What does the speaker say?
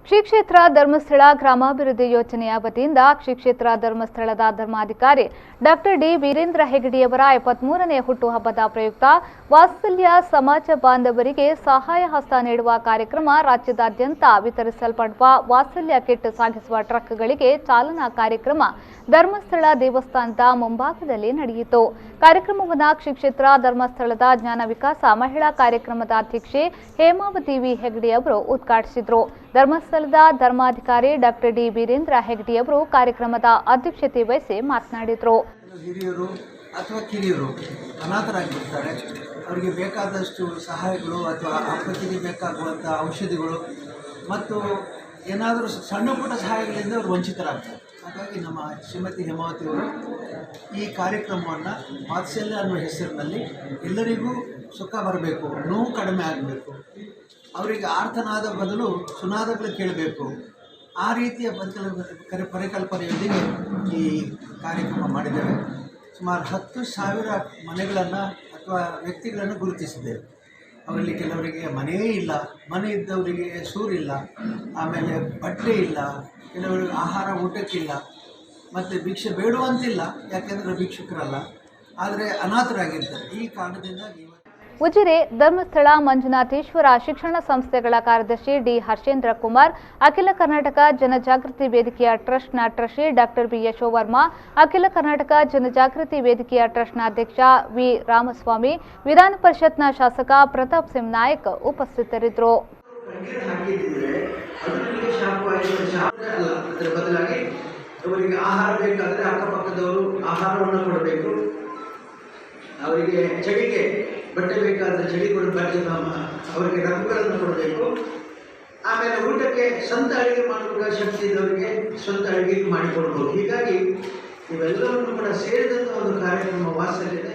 ಶ್ರೀ ಕ್ಷೇತ್ರ ಧರ್ಮಸ್ಥಳ ಗ್ರಾಮಾಭಿವೃದ್ಧಿ ಯೋಜನೆಯ ವತಿಯಿಂದ ಶ್ರೀ ಕ್ಷೇತ್ರ ಧರ್ಮಸ್ಥಳದ ಧರ್ಮಾಧಿಕಾರಿ ಡಾಕ್ಟರ್ ಡಿ ವೀರೇಂದ್ರ ಹೆಗಡೆಯವರ 73ನೇ ಹುಟ್ಟುಹಬ್ಬದ ಪ್ರಯುಕ್ತ ವಾತ್ಸಲ್ಯ ಸಮಾಜ ಬಾಂಧವರಿಗೆ ಸಹಾಯ ಹಸ್ತ ನೀಡುವ ಕಾರ್ಯಕ್ರಮ ರಾಜ್ಯದಾದ್ಯಂತ ವಿತರಿಸಲ್ಪಡುವ ವಾತ್ಸಲ್ಯ ಕಿಟ್ ಸಾಗಿಸುವ ಟ್ರಕ್ಗಳಿಗೆ ಚಾಲನಾ ಕಾರ್ಯಕ್ರಮ ಧರ್ಮಸ್ಥಳ ದೇವಸ್ಥಾನದ ಮುಂಭಾಗದಲ್ಲಿ ನಡೆಯಿತು. ಕಾರ್ಯಕ್ರಮವನ್ನು ಶ್ರೀ ಕ್ಷೇತ್ರ ಧರ್ಮಸ್ಥಳದ ಜ್ಞಾನ ವಿಕಾಸ ಮಹಿಳಾ ಕಾರ್ಯಕ್ರಮದ ಅಧ್ಯಕ್ಷೆ ಹೇಮಾವತಿ ವಿ ಹೆಗಡೆ ಅವರು ಉದ್ಘಾಟಿಸಿದರು. ಧರ್ಮಸ್ಥಳದ ಧರ್ಮಾಧಿಕಾರಿ ಡಾಕ್ಟರ್ ಡಿ ವೀರೇಂದ್ರ ಹೆಗಡೆ ಅವರು ಕಾರ್ಯಕ್ರಮದ ಅಧ್ಯಕ್ಷತೆ ವಹಿಸಿ ಮಾತನಾಡಿದರು. ಹಿರಿಯರು ಅಥವಾ ಕಿರಿಯರು ಅನಾಥರಾಗಿರ್ತಾರೆ, ಅವರಿಗೆ ಬೇಕಾದಷ್ಟು ಸಹಾಯಗಳು ಅಥವಾ ಆಪತ್ತಿಗೆ ಬೇಕಾಗುವಂಥ ಔಷಧಿಗಳು ಮತ್ತು ಏನಾದರೂ ಸಣ್ಣ ಪುಟ್ಟ ಸಹಾಯಗಳಿಂದ ಅವರು ವಂಚಿತರಾಗ್ತಾರೆ. ಹಾಗಾಗಿ ನಮ್ಮ ಶ್ರೀಮತಿ ಹೇಮಾವತಿಯವರು ಈ ಕಾರ್ಯಕ್ರಮವನ್ನು ವಾತ್ಸಲ್ಯ ಅನ್ನುವ ಹೆಸರಿನಲ್ಲಿ ಎಲ್ಲರಿಗೂ ಸುಖ ಬರಬೇಕು, ನೋವು ಕಡಿಮೆ ಆಗಬೇಕು, ಅವರಿಗೆ ಆರ್ತನಾದ ಬದಲು ಸುನಾದಗಳು ಕೇಳಬೇಕು, ಆ ರೀತಿಯ ಪರಿಕಲ್ಪನೆಯೊಂದಿಗೆ ಈ ಕಾರ್ಯಕ್ರಮ ಮಾಡಿದ್ದೇವೆ. ಸುಮಾರು 10,000 ಮನೆಗಳನ್ನು ಅಥವಾ ವ್ಯಕ್ತಿಗಳನ್ನು ಗುರುತಿಸಿದ್ದೇವೆ. ಅವರಲ್ಲಿ ಕೆಲವರಿಗೆ ಮನೆಯೇ ಇಲ್ಲ, ಮನೆ ಇದ್ದವರಿಗೆ ಸೂರಿಲ್ಲ, ಆಮೇಲೆ ಬಟ್ಟೆ ಇಲ್ಲ, ಕೆಲವರಿಗೆ ಆಹಾರ ಊಟಕ್ಕಿಲ್ಲ, ಮತ್ತು ಭಿಕ್ಷೆ ಬೇಡುವಂತಿಲ್ಲ, ಯಾಕೆಂದರೆ ಭಿಕ್ಷುಕರಲ್ಲ, ಆದರೆ ಅನಾಥರಾಗಿರ್ತಾರೆ. ಈ ಕಾರಣದಿಂದ ಉಜಿರೆ ಧರ್ಮಸ್ಥಳ ಮಂಜುನಾಥೇಶ್ವರ ಶಿಕ್ಷಣ ಸಂಸ್ಥೆಗಳ ಕಾರ್ಯದರ್ಶಿ ಡಿ ಹರ್ಷೇಂದ್ರ ಕುಮಾರ್, ಅಖಿಲ ಕರ್ನಾಟಕ ಜನಜಾಗೃತಿ ವೇದಿಕೆಯ ಟ್ರಸ್ಟ್ನ ಟ್ರಸ್ಟಿ ಡಾಕ್ಟರ್ ಬಿ ಯಶೋವರ್ಮಾ, ಅಖಿಲ ಕರ್ನಾಟಕ ಜನಜಾಗೃತಿ ವೇದಿಕೆಯ ಟ್ರಸ್ಟ್ನ ಅಧ್ಯಕ್ಷ ವಿ ರಾಮಸ್ವಾಮಿ, ವಿಧಾನ ಪರಿಷತ್ನ ಶಾಸಕ ಪ್ರತಾಪ್ ಸಿಂಗ್ ನಾಯಕ್ ಉಪಸ್ಥಿತರಿದ್ದರು. ಅವರಿಗೆ ಆಹಾರ ಬೇಕಾದರೆ ಅಕ್ಕಪಕ್ಕದವರು ಆಹಾರವನ್ನು ಕೊಡಬೇಕು, ಅವರಿಗೆ ಚಳಿಗೆ ಬಟ್ಟೆ ಬೇಕಾದರೆ ಚಳಿ ಅವರಿಗೆ ರಬ್ಬಗಳನ್ನು ಕೊಡಬೇಕು, ಆಮೇಲೆ ಊಟಕ್ಕೆ ಸ್ವಂತ ಅಡುಗೆ ಮಾಡುವ ಶಕ್ತಿ ಇದ್ದವರಿಗೆ ಸ್ವಂತ ಅಡುಗೆ ಮಾಡಿಕೊಡ್ಬೋದು. ಹೀಗಾಗಿ ಇವೆಲ್ಲವನ್ನು ಕೂಡ ಸೇರಿದಂಥ ಒಂದು ಕಾರ್ಯಕ್ರಮ ವಾತ್ಸಲ್ಯದ